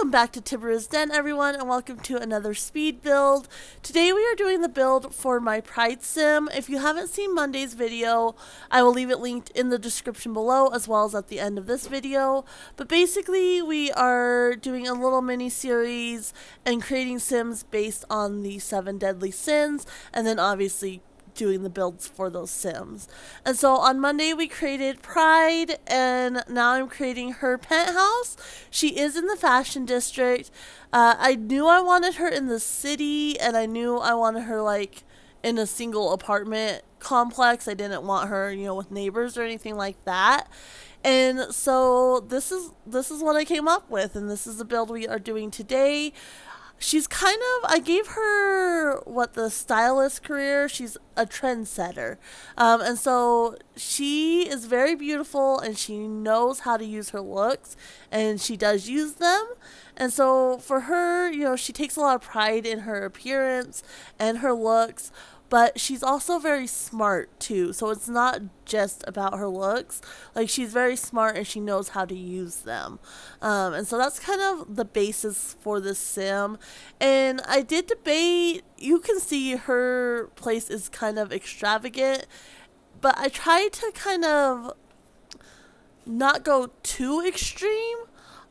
Welcome back to Tiberia's Den, everyone, and welcome to another speed build. Today we are doing the build for my Pride sim. If you haven't seen Monday's video, I will leave it linked in the description below as well as at the end of this video. But basically, we are doing a little mini series and creating sims based on the 7 deadly sins, and then obviously doing the builds for those sims. And so on Monday we created Pride, and now I'm creating her penthouse. She is in the fashion district. I knew I wanted her in the city, and I knew I wanted her like in a single apartment complex. I didn't want her, with neighbors or anything like that. And so this is what I came up with, and this is the build we are doing today. She's I gave her the stylist career. She's a trendsetter. And so she is very beautiful, and she knows how to use her looks, and she does use them. And so for her, she takes a lot of pride in her appearance and her looks, but she's also very smart too. So it's not just about her looks. Like, she's very smart and she knows how to use them. And so that's kind of the basis for this sim. And I did debate. You can see her place is kind of extravagant, but I tried to kind of not go too extreme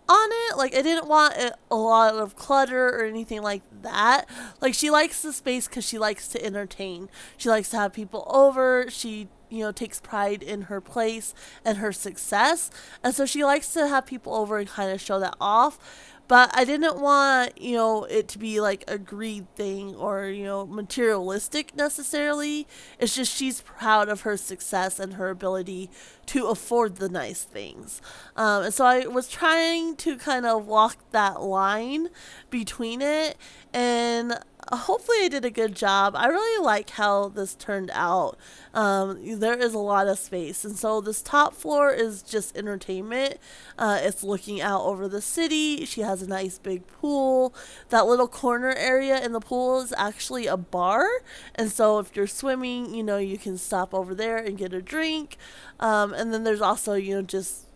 on it. Like, I didn't want a lot of clutter or anything like that. Like, she likes the space because she likes to entertain. She likes to have people over. She takes pride in her place and her success, and so she likes to have people over and kind of show that off. But I didn't want, it to be like a greed thing or, materialistic necessarily. It's just she's proud of her success and her ability to afford the nice things. And so I was trying to kind of walk that line between it, and hopefully I did a good job. I really like how this turned out. There is a lot of space, and so this top floor is just entertainment. It's looking out over the city. She has a nice big pool. That little corner area in the pool is actually a bar, and so if you're swimming, you can stop over there and get a drink. And then there's also, just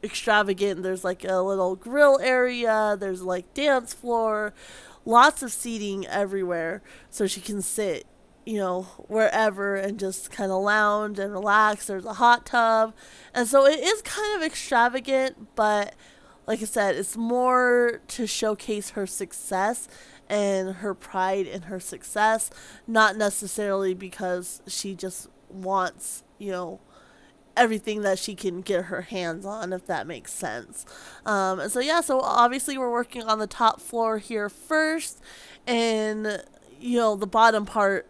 extravagant. There's like a little grill area. There's like dance floor. Lots of seating everywhere, so she can sit, wherever and just kind of lounge and relax. There's a hot tub. And so it is kind of extravagant, but like I said, it's more to showcase her success and her pride in her success, not necessarily because she just wants, everything that she can get her hands on, if that makes sense. And so yeah, so obviously we're working on the top floor here first, and the bottom part,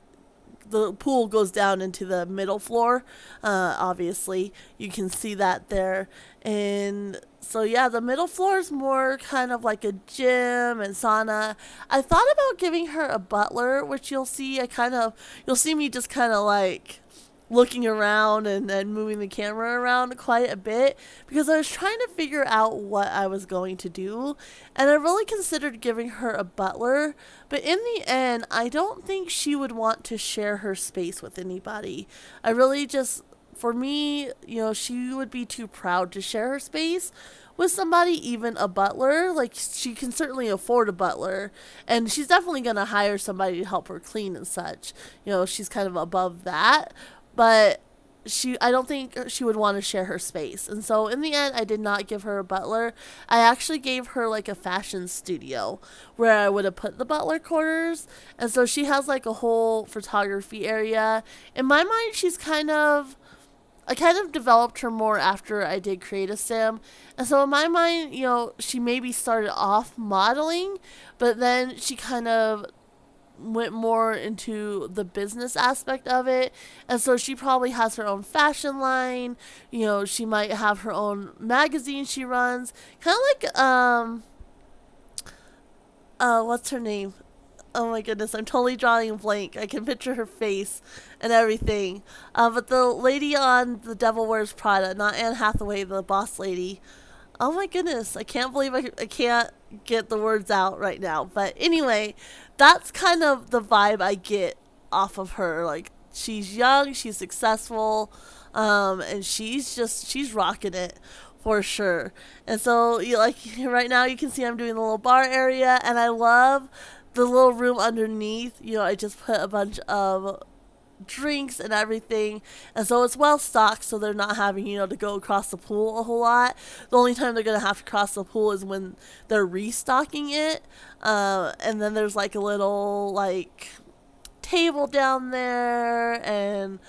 the pool goes down into the middle floor. Obviously you can see that there. And so yeah, the middle floor is more kind of like a gym and sauna. I thought about giving her a butler, which you'll see me just kind of like looking around and then moving the camera around quite a bit, because I was trying to figure out what I was going to do, and I really considered giving her a butler, but in the end I don't think she would want to share her space with anybody. I really just, for me, she would be too proud to share her space with somebody, even a butler. Like, she can certainly afford a butler, and she's definitely going to hire somebody to help her clean and such. She's kind of above that. But I don't think she would want to share her space. And so in the end, I did not give her a butler. I actually gave her like a fashion studio where I would have put the butler quarters. And so she has like a whole photography area. In my mind, I kind of developed her more after I did create a sim. And so in my mind, she maybe started off modeling, but then she kind of went more into the business aspect of it, and so she probably has her own fashion line. She might have her own magazine she runs, kind of like what's her name? Oh my goodness, I'm totally drawing a blank. I can picture her face and everything. But the lady on The Devil Wears Prada, not Anne Hathaway, the boss lady. Oh my goodness, I can't believe I can't get the words out right now. But anyway, that's kind of the vibe I get off of her. Like, she's young, she's successful, and she's rocking it. for sure. And so, you like right now, you can see I'm doing the little bar area, and I love the little room underneath. I just put a bunch of drinks and everything, and so it's well stocked, so they're not having to go across the pool a whole lot. The only time they're gonna have to cross the pool is when they're restocking it. And then there's like a little like table down there, and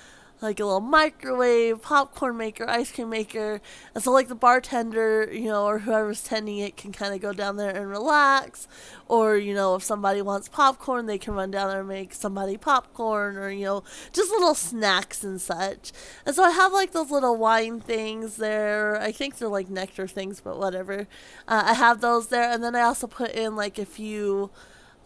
like a little microwave, popcorn maker, ice cream maker. And so like the bartender, or whoever's tending it can kind of go down there and relax. Or, if somebody wants popcorn, they can run down there and make somebody popcorn, or, just little snacks and such. And so I have like those little wine things there. I think they're like nectar things, but whatever. I have those there. And then I also put in like a few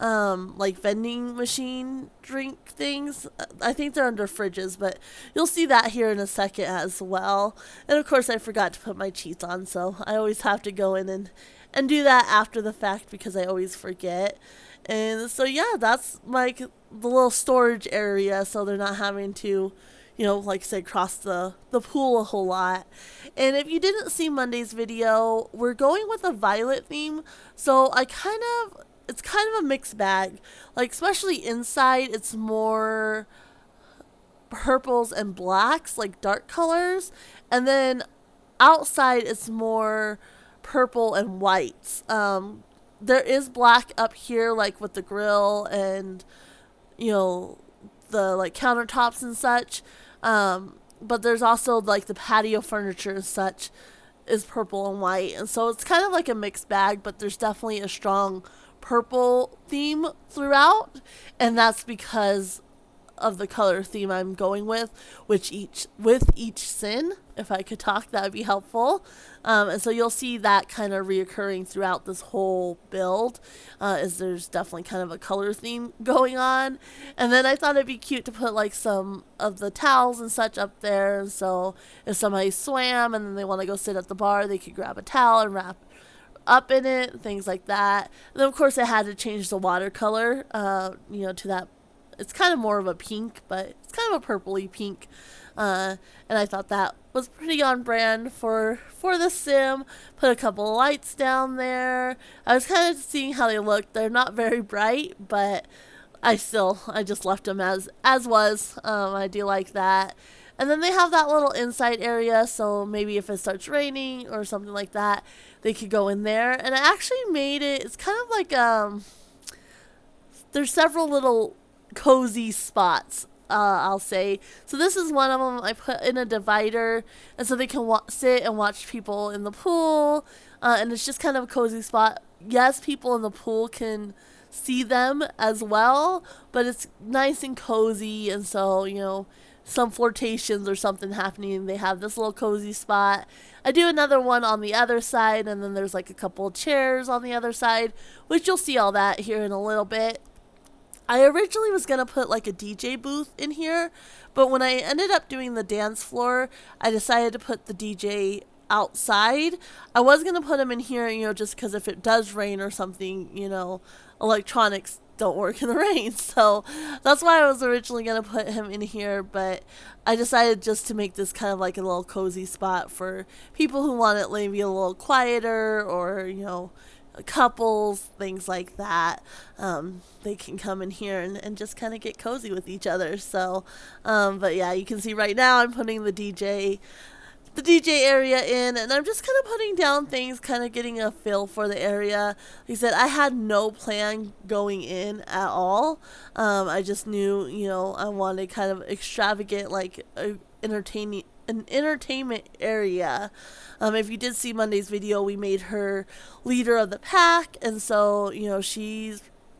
like vending machine drink things. I think they're under fridges, but you'll see that here in a second as well. And of course I forgot to put my cheats on, so I always have to go in and do that after the fact because I always forget. And so yeah, that's like the little storage area, so they're not having to like I said, cross the pool a whole lot. And if you didn't see Monday's video, we're going with a violet theme. So it's kind of a mixed bag. Like, especially inside, it's more purples and blacks, like dark colors. And then outside, it's more purple and whites. There is black up here, like with the grill and, the like countertops and such. But there's also like the patio furniture and such is purple and white. And so it's kind of like a mixed bag, but there's definitely a strong purple theme throughout, and that's because of the color theme I'm going with each sin. If I could talk, that would be helpful. And so you'll see that kind of reoccurring throughout this whole build, is there's definitely kind of a color theme going on. And then I thought it'd be cute to put like some of the towels and such up there, and so if somebody swam and then they want to go sit at the bar, they could grab a towel and wrap up in it, things like that. And then of course I had to change the watercolor, to that. It's kind of more of a pink, but it's kind of a purpley pink. And I thought that was pretty on brand for the sim. Put a couple of lights down there. I was kind of seeing how they looked. They're not very bright, but I just left them as was. I do like that. And then they have that little inside area, so maybe if it starts raining or something like that, they could go in there. And I actually made it's kind of like, there's several little cozy spots, I'll say. So this is one of them. I put in a divider, and so they can sit and watch people in the pool, and it's just kind of a cozy spot. Yes, people in the pool can see them as well, but it's nice and cozy, and so, some flirtations or something happening, they have this little cozy spot. I do another one on the other side, and then there's like a couple of chairs on the other side, which you'll see all that here in a little bit. I originally was going to put like a DJ booth in here, but when I ended up doing the dance floor, I decided to put the DJ outside. I was going to put him in here, just because if it does rain or something, electronics don't work in the rain. So that's why I was originally going to put him in here, but I decided just to make this kind of like a little cozy spot for people who want it maybe a little quieter, or, couples, things like that. They can come in here and just kind of get cozy with each other. So, but yeah, you can see right now I'm putting the DJ area in, and I'm just kind of putting down things, kind of getting a feel for the area. Like I said, I had no plan going in at all. I just knew, I wanted kind of extravagant, like an entertainment area. If you did see Monday's video, we made her leader of the pack, and so,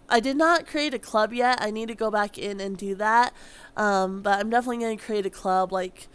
I did not create a club yet. I need to go back in and do that. But I'm definitely going to create a club, like,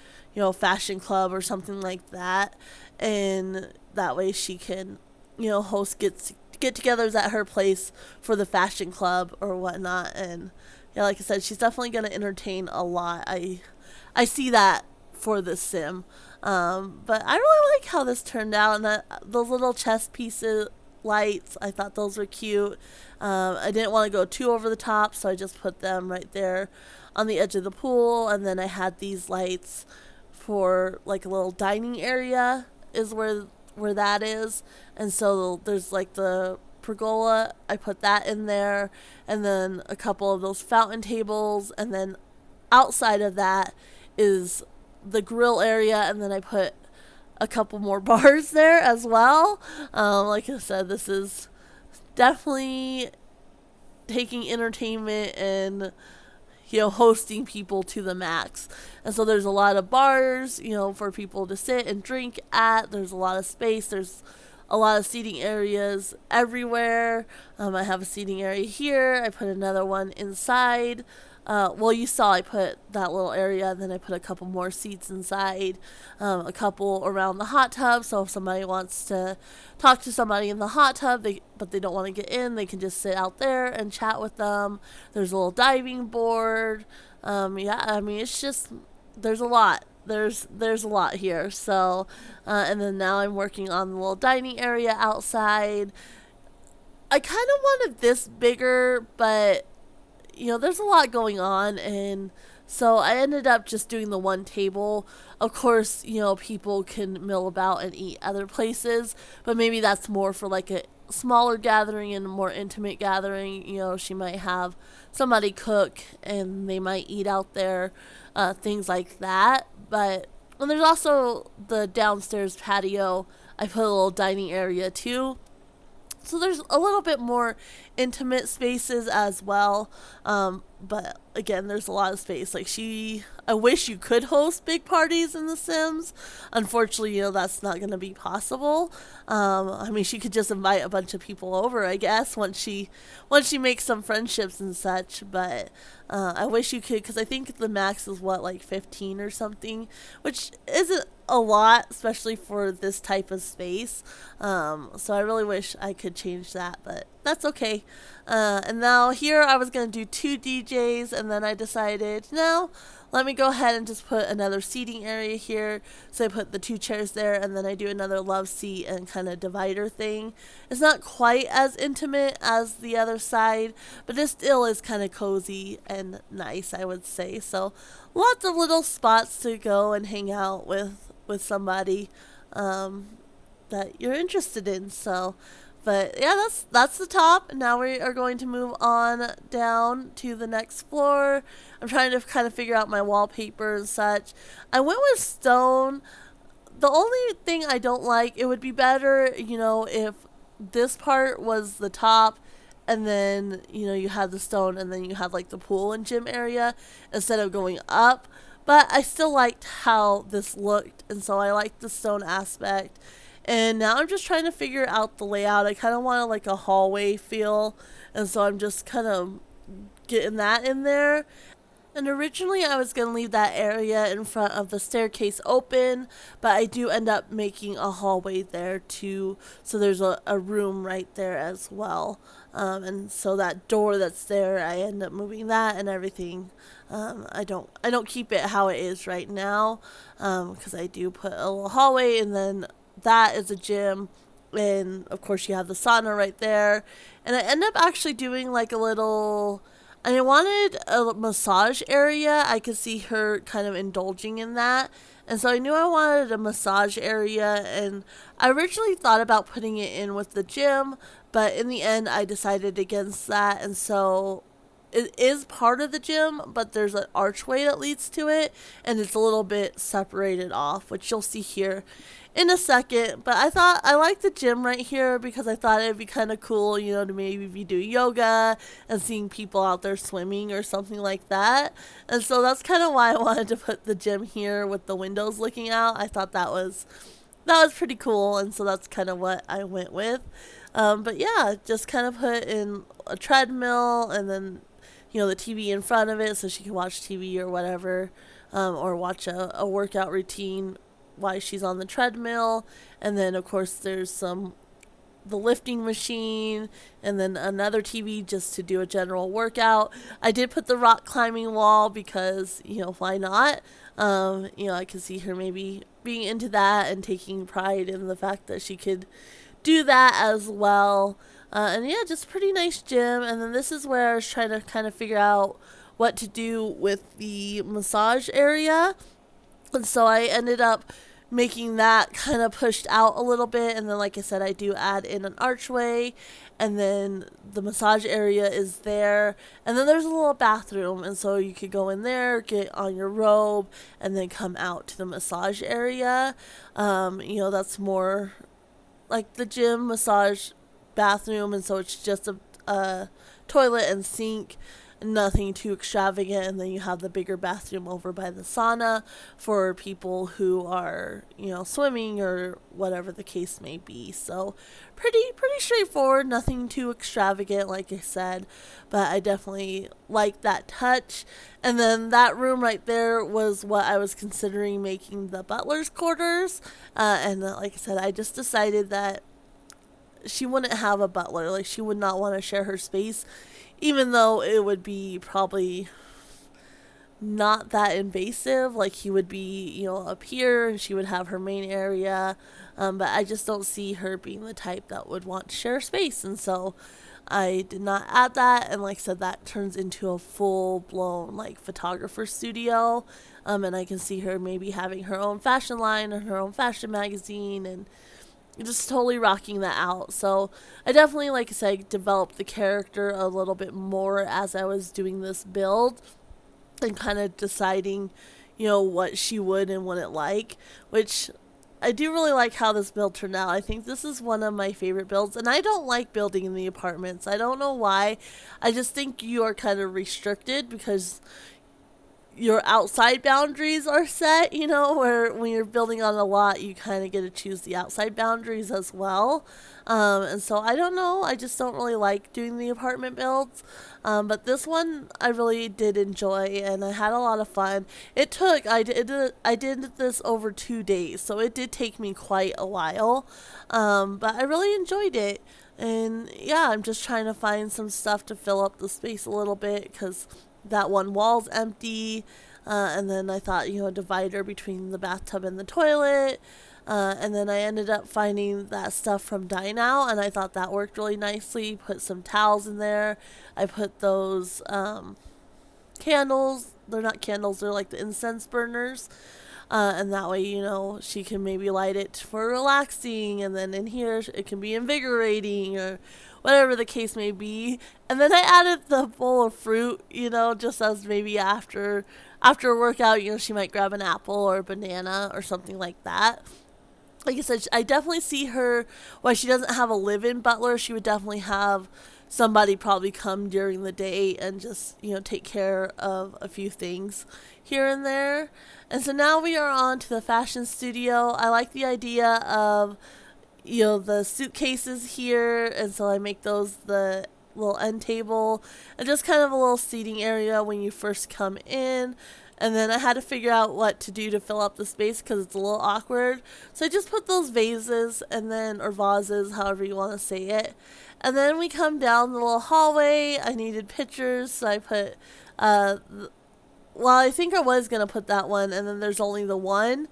fashion club or something like that. And that way she can, host get-togethers at her place for the fashion club or whatnot. And yeah, like I said, she's definitely going to entertain a lot. I see that for this sim. But I really like how this turned out. And those little chest pieces, lights, I thought those were cute. I didn't want to go too over the top, so I just put them right there on the edge of the pool. And then I had these lights for like a little dining area is where where that is. And so there's like the pergola, I put that in there, and then a couple of those fountain tables, and then outside of that is the grill area, and then I put a couple more bars there as well. Like I said, this is definitely taking entertainment and hosting people to the max. And so there's a lot of bars, for people to sit and drink at. There's a lot of space. There's a lot of seating areas everywhere. I have a seating area here. I put another one inside. Well, you saw I put that little area, and then I put a couple more seats inside, a couple around the hot tub. So if somebody wants to talk to somebody in the hot tub, but they don't want to get in, they can just sit out there and chat with them. There's a little diving board. Yeah, I mean, it's just, there's a lot. There's a lot here. So, and then now I'm working on the little dining area outside. I kind of wanted this bigger, but there's a lot going on, and so I ended up just doing the one table. Of course, people can mill about and eat other places, but maybe that's more for like a smaller gathering and a more intimate gathering. She might have somebody cook and they might eat out there, things like that. But and there's also the downstairs patio. I put a little dining area too. So there's a little bit more intimate spaces as well. But again, there's a lot of space. I wish you could host big parties in The Sims. Unfortunately, that's not going to be possible. I mean, she could just invite a bunch of people over, I guess, once she makes some friendships and such. But I wish you could, because I think the max is like 15 or something, which isn't a lot, especially for this type of space. So I really wish I could change that, but that's okay. And now here I was going to do 2 DJs, and then I decided, no, let me go ahead and just put another seating area here. So I put the 2 chairs there, and then I do another love seat and kind of divider thing. It's not quite as intimate as the other side, but it still is kind of cozy and nice, I would say. So lots of little spots to go and hang out with somebody that you're interested in. So, but yeah, that's the top. Now we are going to move on down to the next floor. I'm trying to kind of figure out my wallpaper and such. I went with stone. The only thing I don't like, it would be better, if this part was the top, and then, you had the stone, and then you had like the pool and gym area instead of going up. But I still liked how this looked, and so I liked the stone aspect. And now I'm just trying to figure out the layout. I kind of want like a hallway feel, and so I'm just kind of getting that in there. And originally I was going to leave that area in front of the staircase open, but I do end up making a hallway there too. So there's a room right there as well. And so that door that's there, I end up moving that and everything. I don't keep it how it is right now, because I do put a little hallway, and then that is a gym. And of course you have the sauna right there. And I end up actually doing like a little, and I wanted a massage area. I could see her kind of indulging in that. And so I knew I wanted a massage area, and I originally thought about putting it in with the gym, but in the end I decided against that. And so it is part of the gym, but there's an archway that leads to it, and it's a little bit separated off, which you'll see here in a second. But I thought I liked the gym right here because I thought it'd be kind of cool, to maybe be doing yoga and seeing people out there swimming or something like that. And so that's kind of why I wanted to put the gym here with the windows looking out. I thought that was pretty cool, and so that's kind of what I went with. But yeah, just kind of put in a treadmill, and then the TV in front of it so she can watch TV or whatever, or watch a workout routine while she's on the treadmill. And then of course there's the lifting machine, and then another TV just to do a general workout. I did put the rock climbing wall because, why not? I could see her maybe being into that and taking pride in the fact that she could do that as well. And yeah, just pretty nice gym. And then this is where I was trying to kind of figure out what to do with the massage area. And so I ended up making that kind of pushed out a little bit. And then, like I said, I do add in an archway, and then the massage area is there. And then there's a little bathroom, and so you could go in there, get on your robe, and then come out to the massage area. That's more like the gym massage bathroom, and so it's just a toilet and sink, nothing too extravagant. And then you have the bigger bathroom over by the sauna for people who are, swimming or whatever the case may be. So pretty straightforward, nothing too extravagant, like I said, but I definitely like that touch. And then that room right there was what I was considering making the butler's quarters. Like I said, I just decided that she wouldn't have a butler. Like, she would not want to share her space, even though it would be probably not that invasive. Like, he would be, up here, and she would have her main area. But I just don't see her being the type that would want to share space. And so I did not add that. And like I said, that turns into a full blown, like, photographer studio. And I can see her maybe having her own fashion line or her own fashion magazine, and just totally rocking that out. So I definitely, like I said, developed the character a little bit more as I was doing this build, and kind of deciding, what she would and wouldn't like, which I do really like how this build turned out. I think this is one of my favorite builds, and I don't like building in the apartments. I don't know why. I just think you are kind of restricted because your outside boundaries are set, where when you're building on a lot, you kind of get to choose the outside boundaries as well. And so I don't know, I just don't really like doing the apartment builds. But this one I really did enjoy, and I had a lot of fun. I did this over 2 days, so it did take me quite a while. But I really enjoyed it. And yeah, I'm just trying to find some stuff to fill up the space a little bit, because that one wall's empty. And then I thought, a divider between the bathtub and the toilet. And then I ended up finding that stuff from Dine Out, and I thought that worked really nicely. Put some towels in there. I put those candles. They're not candles, they're like the incense burners. And that way, she can maybe light it for relaxing, and then in here it can be invigorating, or whatever the case may be. And then I added the bowl of fruit, just as maybe after a workout, she might grab an apple or a banana or something like that. Like I said, I definitely see her, while she doesn't have a live-in butler, she would definitely have somebody probably come during the day and just, take care of a few things here and there. And so now we are on to the fashion studio. I like the idea of, the suitcases here, and so I make those the little end table, and just kind of a little seating area when you first come in. And then I had to figure out what to do to fill up the space, because it's a little awkward. So I just put those vases, or vases, however you want to say it. And then we come down the little hallway. I needed pictures, so I put, I think I was going to put that one, and then there's only the one.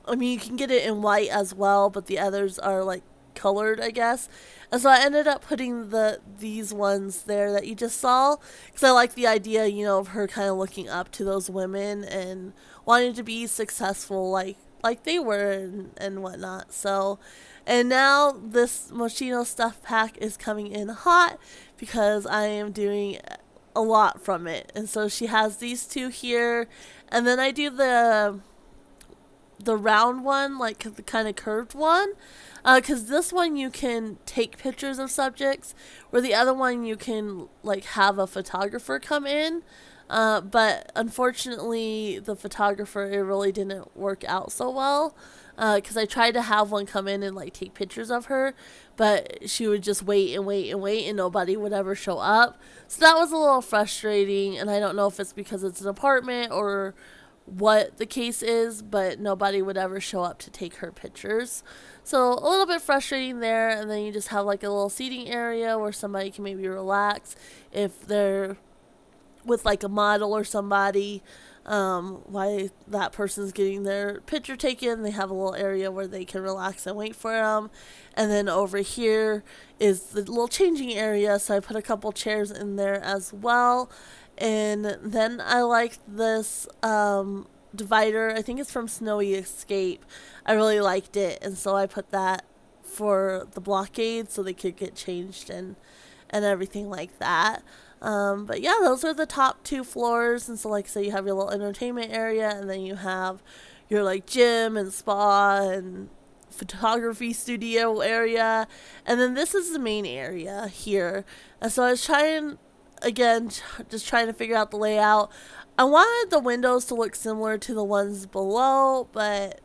You can get it in white as well, but the others are like colored, I guess. And so I ended up putting these ones there that you just saw, because I like the idea, of her kind of looking up to those women and wanting to be successful like they were, and whatnot. So, and now this Moschino stuff pack is coming in hot, because I am doing a lot from it. And so she has these two here, and then I do the round one, like the kind of curved one, because this one you can take pictures of subjects, where the other one you can like have a photographer come in. But unfortunately, the photographer, it really didn't work out so well, because I tried to have one come in and like take pictures of her, but she would just wait and wait and wait, and nobody would ever show up. So that was a little frustrating, and I don't know if it's because it's an apartment or what the case is, but nobody would ever show up to take her pictures. So a little bit frustrating there. And then you just have like a little seating area where somebody can maybe relax if they're with like a model or somebody, while that person's getting their picture taken. They have a little area where they can relax and wait for them. And then over here is the little changing area, so I put a couple chairs in there as well. And then I like this divider. I think it's from Snowy Escape. I really liked it, and so I put that for the blockade so they could get changed and everything like that. But yeah, those are the top two floors. And so, like I said, you have your little entertainment area, and then you have your like gym and spa and photography studio area. And then this is the main area here. And so I was trying, again, just trying to figure out the layout. I wanted the windows to look similar to the ones below, but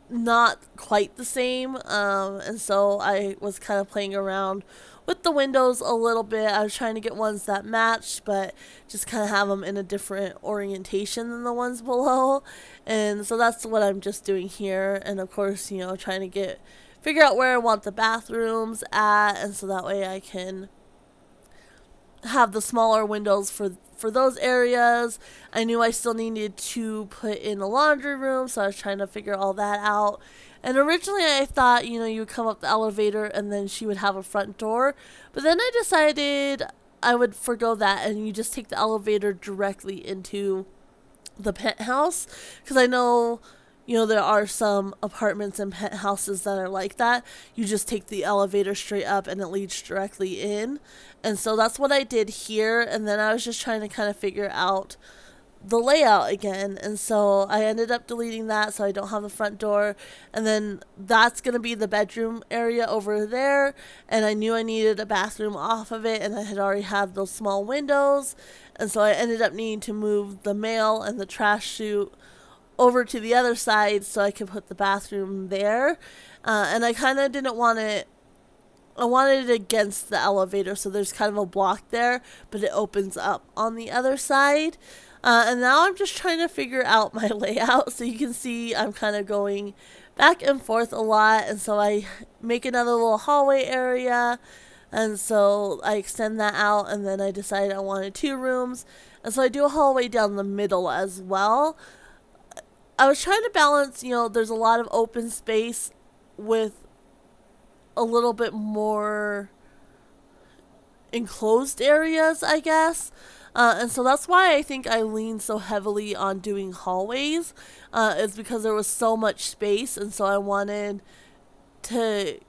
not quite the same. And so I was kind of playing around with the windows a little bit. I was trying to get ones that matched, but just kind of have them in a different orientation than the ones below. And so that's what I'm just doing here. And of course, you know, trying to figure out where I want the bathrooms at, and so that way I can have the smaller windows for those areas. I knew I still needed to put in a laundry room, so I was trying to figure all that out. And originally I thought, you know, you would come up the elevator and then she would have a front door. But then I decided I would forgo that and you just take the elevator directly into the penthouse. Because I know, you know, there are some apartments and penthouses that are like that. You just take the elevator straight up and it leads directly in. And so that's what I did here. And then I was just trying to kind of figure out the layout again. And so I ended up deleting that so I don't have the front door. And then that's going to be the bedroom area over there. And I knew I needed a bathroom off of it. And I had already had those small windows. And so I ended up needing to move the mail and the trash chute over to the other side so I could put the bathroom there. And I kind of didn't want it. I wanted it against the elevator, so there's kind of a block there, but it opens up on the other side. And now I'm just trying to figure out my layout. So you can see I'm kind of going back and forth a lot. And so I make another little hallway area. And so I extend that out, and then I decided I wanted 2 rooms. And so I do a hallway down the middle as well. I was trying to balance, you know, there's a lot of open space with a little bit more enclosed areas, I guess. And so that's why I think I lean so heavily on doing hallways, is because there was so much space. And so I wanted to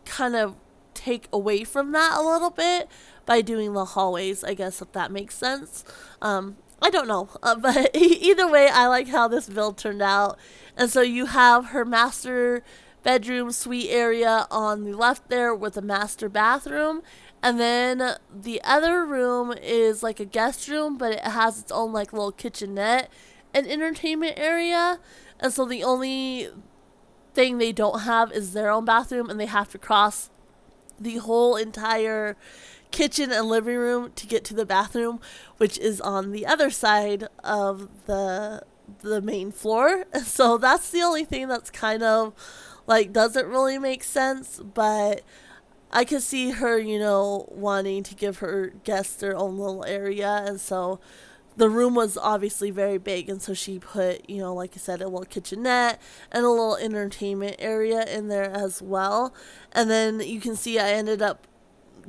kind of take away from that a little bit by doing the hallways, I guess, if that makes sense. I don't know, but either way, I like how this build turned out. And so you have her master bedroom suite area on the left there with a master bathroom. And then the other room is like a guest room, but it has its own like little kitchenette and entertainment area. And so the only thing they don't have is their own bathroom, and they have to cross the whole entire kitchen and living room to get to the bathroom, which is on the other side of the main floor. So that's the only thing that's kind of like doesn't really make sense, but I could see her, you know, wanting to give her guests their own little area. And so the room was obviously very big, and so she put, you know, like I said, a little kitchenette and a little entertainment area in there as well. And then you can see I ended up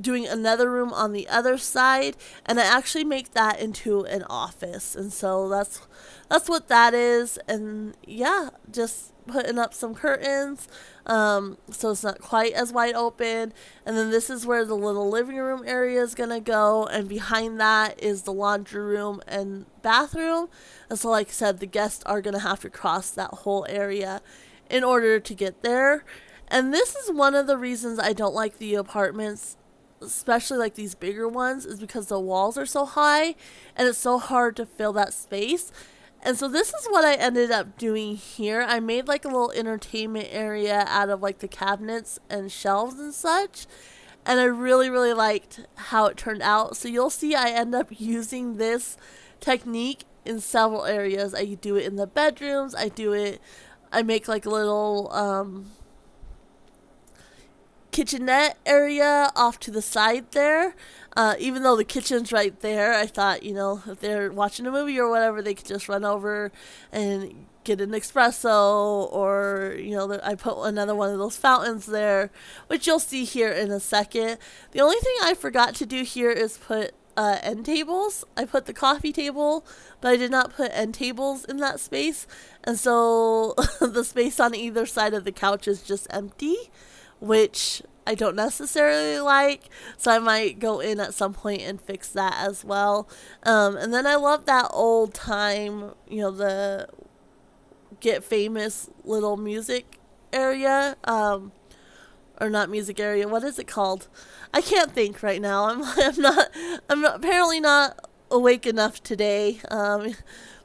doing another room on the other side, and I actually make that into an office. And so that's what that is. And yeah, just putting up some curtains, so it's not quite as wide open. And then this is where the little living room area is gonna go, and behind that is the laundry room and bathroom. And so like I said, the guests are gonna have to cross that whole area in order to get there. And this is one of the reasons I don't like the apartments, especially like these bigger ones, is because the walls are so high and it's so hard to fill that space. And so this is what I ended up doing here. I made like a little entertainment area out of like the cabinets and shelves and such. And I really, really liked how it turned out. So you'll see I end up using this technique in several areas. I do it in the bedrooms. I make like a little kitchenette area off to the side there. Even though the kitchen's right there, I thought, you know, if they're watching a movie or whatever, they could just run over and get an espresso, or, you know, I put another one of those fountains there, which you'll see here in a second. The only thing I forgot to do here is put end tables. I put the coffee table, but I did not put end tables in that space. And so the space on either side of the couch is just empty, which I don't necessarily like. So I might go in at some point and fix that as well. And then I love that old time, the Get Famous little music area. Or not music area. What is it called? I can't think right now. I'm apparently not awake enough today.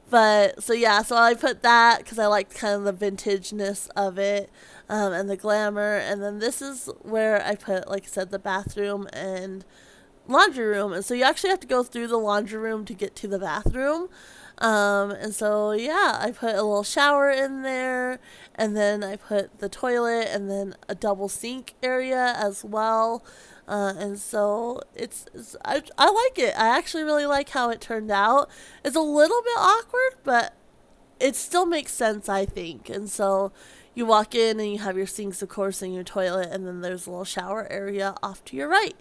But so yeah, so I put that because I liked kind of the vintageness of it, and the glamour. And then this is where I put, like I said, the bathroom and laundry room. And so you actually have to go through the laundry room to get to the bathroom. And so, yeah, I put a little shower in there, and then I put the toilet, and then a double sink area as well. And so I like it. I actually really like how it turned out. It's a little bit awkward, but it still makes sense, I think. And so you walk in and you have your sinks, of course, and your toilet, and then there's a little shower area off to your right.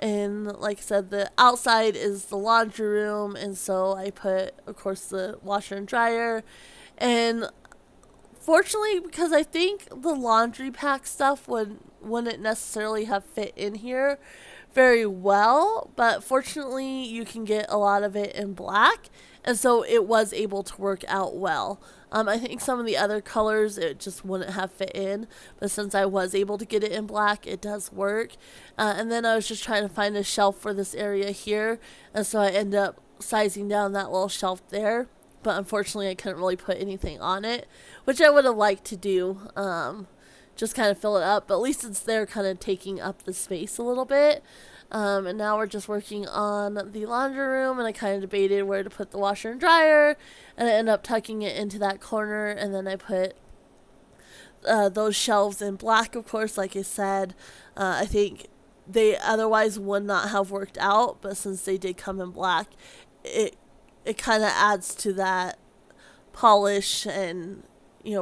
And like I said, the outside is the laundry room, and so I put, of course, the washer and dryer. And fortunately, because I think the laundry pack stuff wouldn't necessarily have fit in here very well, but fortunately you can get a lot of it in black, and so it was able to work out well. I think some of the other colors it just wouldn't have fit in, but since I was able to get it in black, it does work. And then I was just trying to find a shelf for this area here, and so I ended up sizing down that little shelf there. But unfortunately, I couldn't really put anything on it, which I would have liked to do, just kind of fill it up. But at least it's there kind of taking up the space a little bit. And now we're just working on the laundry room, and I kind of debated where to put the washer and dryer, and I ended up tucking it into that corner, and then I put those shelves in black, of course, like I said. I think they otherwise would not have worked out, but since they did come in black, it kind of adds to that polish and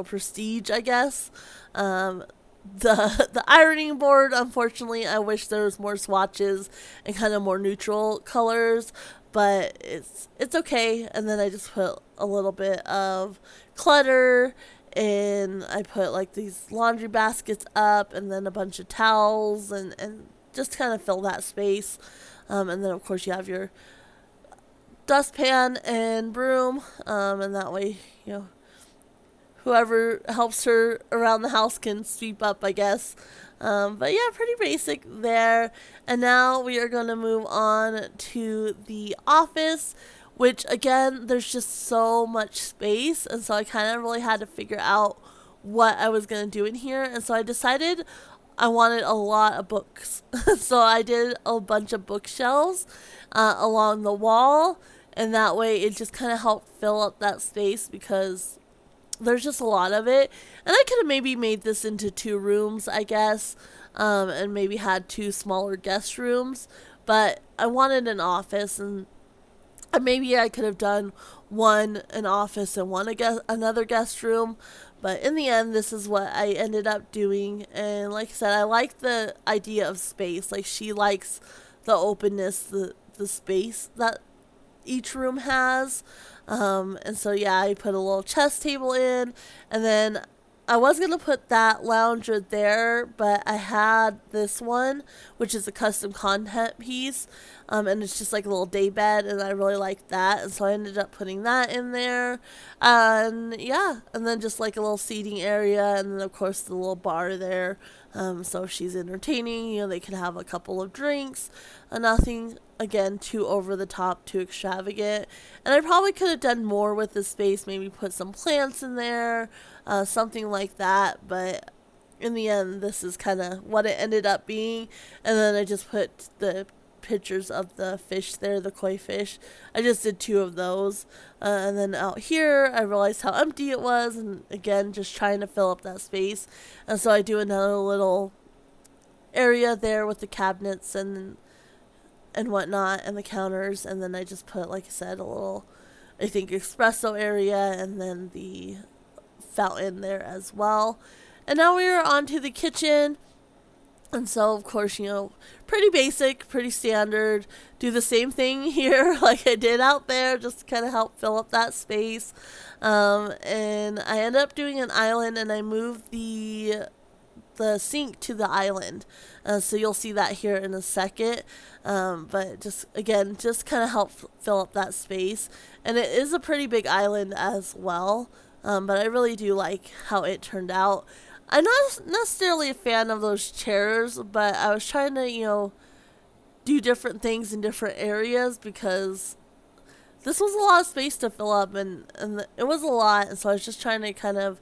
prestige, I guess. The ironing board, unfortunately, I wish there was more swatches and kind of more neutral colors, but it's okay. And then I just put a little bit of clutter, and I put like these laundry baskets up, and then a bunch of towels, and just kind of fill that space. And then of course you have your dustpan and broom, and that way whoever helps her around the house can sweep up, I guess. But yeah, pretty basic there. And now we are going to move on to the office, which again, there's just so much space. And so I kind of really had to figure out what I was going to do in here. And so I decided I wanted a lot of books. So I did a bunch of bookshelves along the wall. And that way it just kind of helped fill up that space because there's just a lot of it. And I could have maybe made this into 2 rooms, I guess, and maybe had 2 smaller guest rooms. But I wanted an office, and maybe I could have done one an office and another guest room. But in the end, this is what I ended up doing. And like I said, I like the idea of space. Like, she likes the openness, the space that each room has. And so yeah, I put a little chess table in, and then I was going to put that lounger there, but I had this one, which is a custom content piece, and it's just like a little day bed, and I really liked that, and so I ended up putting that in there. And yeah, and then just like a little seating area, and then of course the little bar there. So if she's entertaining, they could have a couple of drinks, nothing again too over the top, too extravagant. And I probably could have done more with the space, maybe put some plants in there, something like that. But in the end, this is kind of what it ended up being. And then I just put the pictures of the fish there, the koi fish. I just did 2 of those. And then out here, I realized how empty it was. And again, just trying to fill up that space. And so I do another little area there with the cabinets and whatnot, and the counters. And then I just put, like I said, a little, I think, espresso area, and then the fountain there as well. And now we are on to the kitchen. And so, of course, pretty basic, pretty standard. Do the same thing here like I did out there, just to kind of help fill up that space. And I ended up doing an island, and I moved the sink to the island. So you'll see that here in a second. But just again, just kind of help fill up that space. And it is a pretty big island as well. But I really do like how it turned out. I'm not necessarily a fan of those chairs, but I was trying to, do different things in different areas because this was a lot of space to fill up, and it was a lot. And so I was just trying to kind of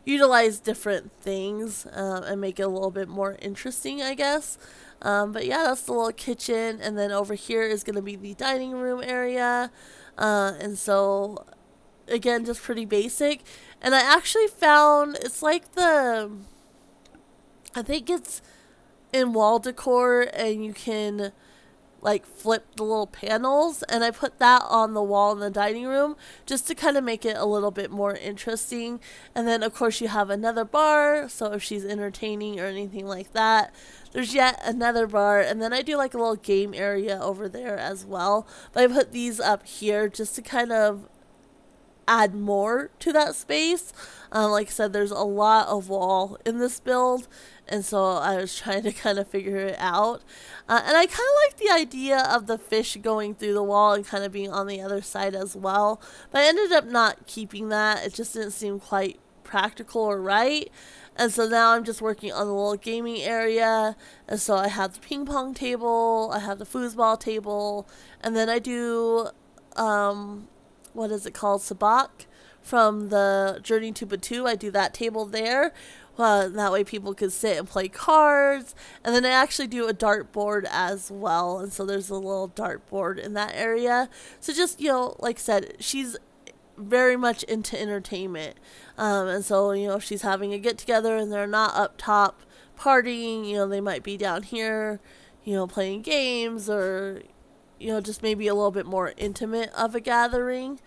utilize different things and make it a little bit more interesting, I guess. But yeah, that's the little kitchen. And then over here is going to be the dining room area. And so again, just pretty basic. And I actually found it's like I think it's in wall decor, and you can like flip the little panels, and I put that on the wall in the dining room just to kind of make it a little bit more interesting. And then of course you have another bar, so if she's entertaining or anything like that, there's yet another bar. And then I do like a little game area over there as well, but I put these up here just to kind of add more to that space. Like I said, there's a lot of wall in this build, and so I was trying to kind of figure it out. And I kind of like the idea of the fish going through the wall and kind of being on the other side as well, but I ended up not keeping that. It just didn't seem quite practical or right. And so now I'm just working on the little gaming area. And so I have the ping pong table, I have the foosball table, and then I do what is it called, sabak from the Journey to Batu. I do that table there. That way people could sit and play cards. And then I actually do a dartboard as well. And so there's a little dartboard in that area. So just, like I said, she's very much into entertainment. And so, if she's having a get together and they're not up top partying, they might be down here, playing games, or just maybe a little bit more intimate of a gathering.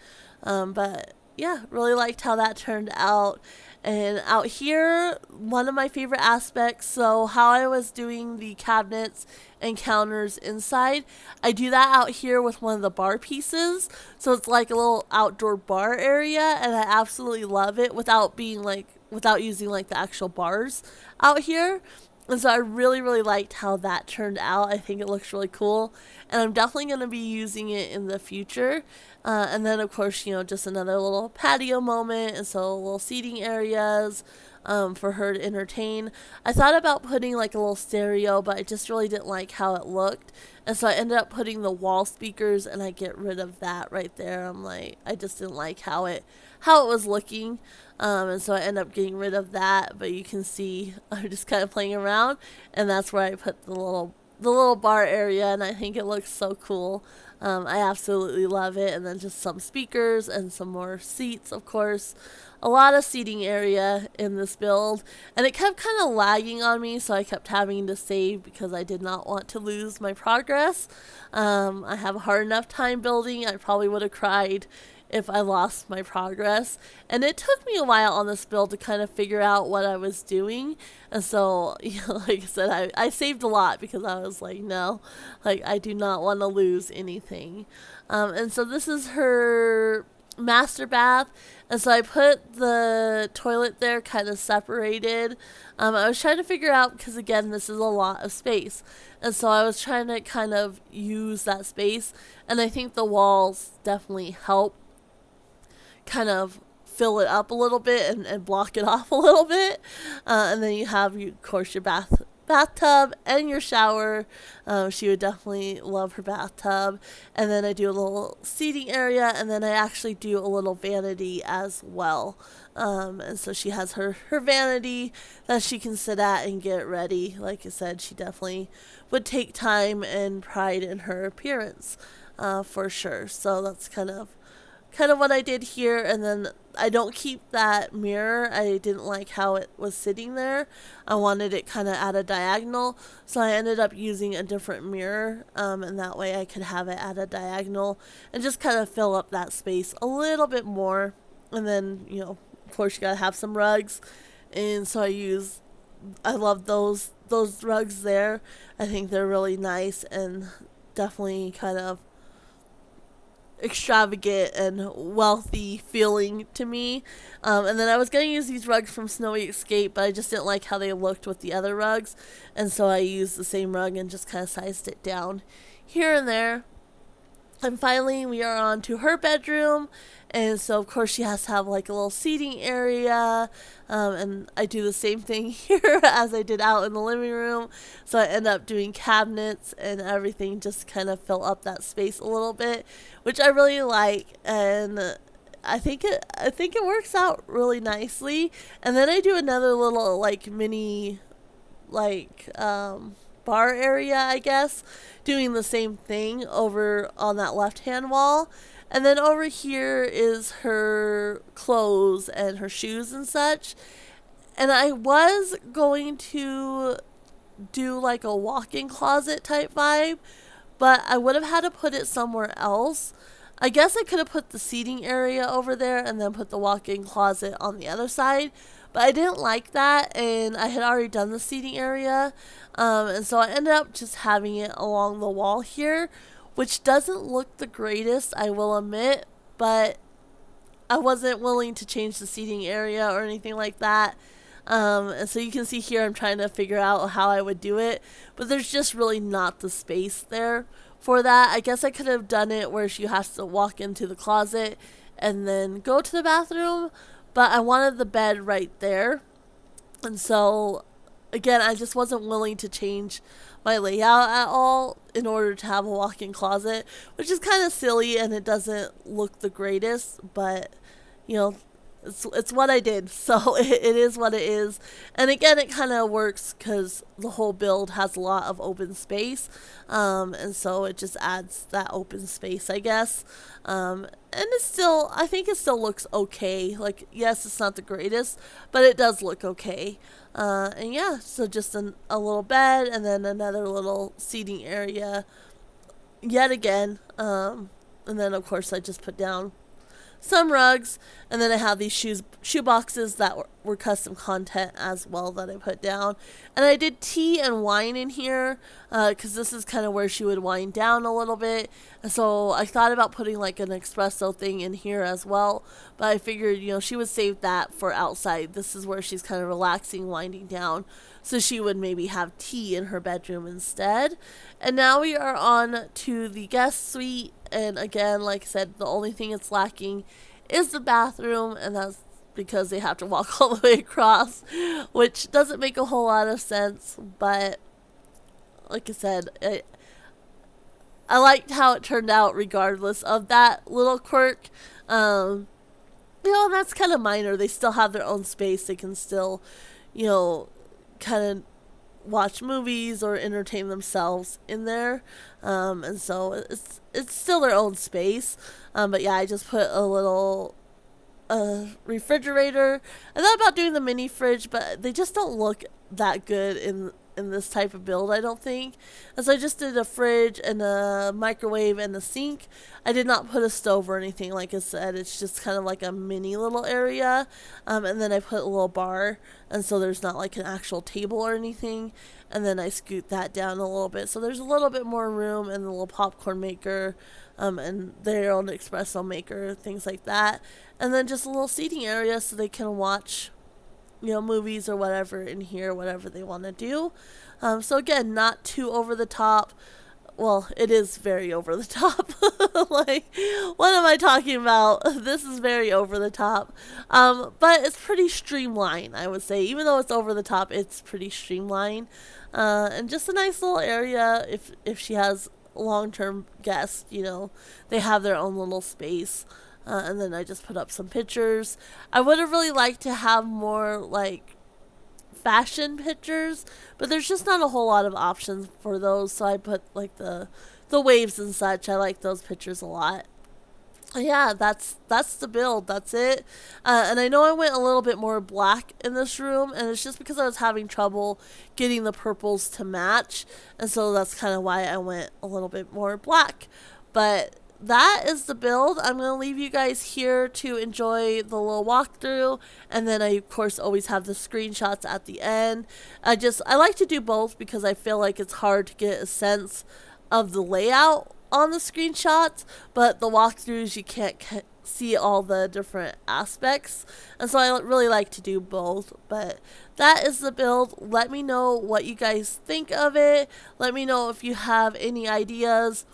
But yeah, really liked how that turned out. And out here, one of my favorite aspects, so how I was doing the cabinets and counters inside, I do that out here with one of the bar pieces. So it's like a little outdoor bar area, and I absolutely love it without using like the actual bars out here. And so I really, really liked how that turned out. I think it looks really cool. And I'm definitely going to be using it in the future. And then, of course, just another little patio moment. And so little seating areas for her to entertain. I thought about putting like a little stereo, but I just really didn't like how it looked. And so I ended up putting the wall speakers, and I get rid of that right there. I'm like, I just didn't like how it was looking. And so I end up getting rid of that, but you can see I'm just kind of playing around, and that's where I put the little bar area, and I think it looks so cool. I absolutely love it. And then just some speakers and some more seats, of course. A lot of seating area in this build, and it kept kind of lagging on me, so I kept having to save because I did not want to lose my progress. I have a hard enough time building. I probably would have cried if I lost my progress. And it took me a while on this build to kind of figure out what I was doing. And so, like I said, I saved a lot because I was like, no, like I do not want to lose anything. And so this is her master bath. And so I put the toilet there kind of separated. I was trying to figure out, because again, this is a lot of space. And so I was trying to kind of use that space. And I think the walls definitely help kind of fill it up a little bit and block it off a little bit. And then you have, of course, your bathtub and your shower. She would definitely love her bathtub. And then I do a little seating area, and then I actually do a little vanity as well. And so she has her vanity that she can sit at and get ready. Like I said, she definitely would take time and pride in her appearance, for sure. So that's kind of what I did here. And then I don't keep that mirror. I didn't like how it was sitting there. I wanted it kind of at a diagonal, so I ended up using a different mirror, and that way I could have it at a diagonal and just kind of fill up that space a little bit more. And then, of course, you gotta have some rugs, and so I use I love those rugs there. I think they're really nice and definitely kind of extravagant and wealthy feeling to me. And then I was going to use these rugs from Snowy Escape, but I just didn't like how they looked with the other rugs. And so I used the same rug and just kind of sized it down here and there. And finally, we are on to her bedroom. And so, of course, she has to have like a little seating area. And I do the same thing here as I did out in the living room. So I end up doing cabinets and everything just kind of fill up that space a little bit, which I really like. And I think it works out really nicely. And then I do another little like mini like bar area, I guess, doing the same thing over on that left hand wall. And then over here is her clothes and her shoes and such. And I was going to do like a walk-in closet type vibe, but I would have had to put it somewhere else. I guess I could have put the seating area over there and then put the walk-in closet on the other side, but I didn't like that, and I had already done the seating area, and so I ended up just having it along the wall here, which doesn't look the greatest, I will admit, but I wasn't willing to change the seating area or anything like that. And so you can see here I'm trying to figure out how I would do it, but there's just really not the space there for that. I guess I could have done it where she has to walk into the closet and then go to the bathroom, but I wanted the bed right there. And so, again, I just wasn't willing to change my layout at all in order to have a walk-in closet, which is kind of silly and it doesn't look the greatest, but, you know, it's what I did, so it is what it is. And again, it kind of works because the whole build has a lot of open space, and so it just adds that open space, I guess. And it's still, I think it still looks okay. Like, yes, it's not the greatest, but it does look okay. And yeah, so just a little bed and then another little seating area yet again. And then, of course, I just put down some rugs, and then I have these shoe boxes that were custom content as well that I put down. And I did tea and wine in here because this is kind of where she would wind down a little bit. And so I thought about putting like an espresso thing in here as well, but I figured, you know, she would save that for outside. This is where she's kind of relaxing, winding down. So she would maybe have tea in her bedroom instead. And now we are on to the guest suite. And again, like I said, the only thing it's lacking is the bathroom, and that's because they have to walk all the way across, which doesn't make a whole lot of sense. But like I said, I liked how it turned out regardless of that little quirk. You know, that's kind of minor. They still have their own space. They can still, you know, kind of watch movies or entertain themselves in there, and so it's still their own space, but yeah, I just put a little refrigerator. I thought about doing the mini fridge, but they just don't look that good in this type of build, I don't think. And so I just did a fridge and a microwave and a sink. I did not put a stove or anything, like I said. It's just kind of like a mini little area. And then I put a little bar, and so there's not like an actual table or anything. And then I scoot that down a little bit. So there's a little bit more room, and the little popcorn maker, and their own espresso maker, things like that. And then just a little seating area so they can watch, you know, movies or whatever in here, whatever they want to do. So again, not too over the top. Well, it is very over the top. Like, what am I talking about? This is very over the top. But it's pretty streamlined, I would say. Even though it's over the top, it's pretty streamlined. And just a nice little area if she has long-term guests, you know, they have their own little space. And then I just put up some pictures. I would have really liked to have more, like, fashion pictures, but there's just not a whole lot of options for those, so I put, like, the waves and such. I like those pictures a lot. Yeah, that's the build. That's it. And I know I went a little bit more black in this room, and it's just because I was having trouble getting the purples to match, and so that's kind of why I went a little bit more black. But that is the build. I'm going to leave you guys here to enjoy the little walkthrough, and then I of course always have the screenshots at the end. I like to do both because I feel like it's hard to get a sense of the layout on the screenshots, but the walkthroughs you can't see all the different aspects, and so I really like to do both. But that is the build. Let me know what you guys think of it. Let me know if you have any ideas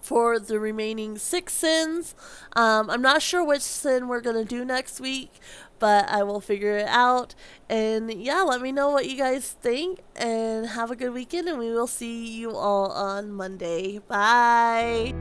for the remaining 6 sins. I'm not sure which sin we're going to do next week, but I will figure it out. And yeah, let me know what you guys think, and have a good weekend, and we will see you all on Monday. Bye.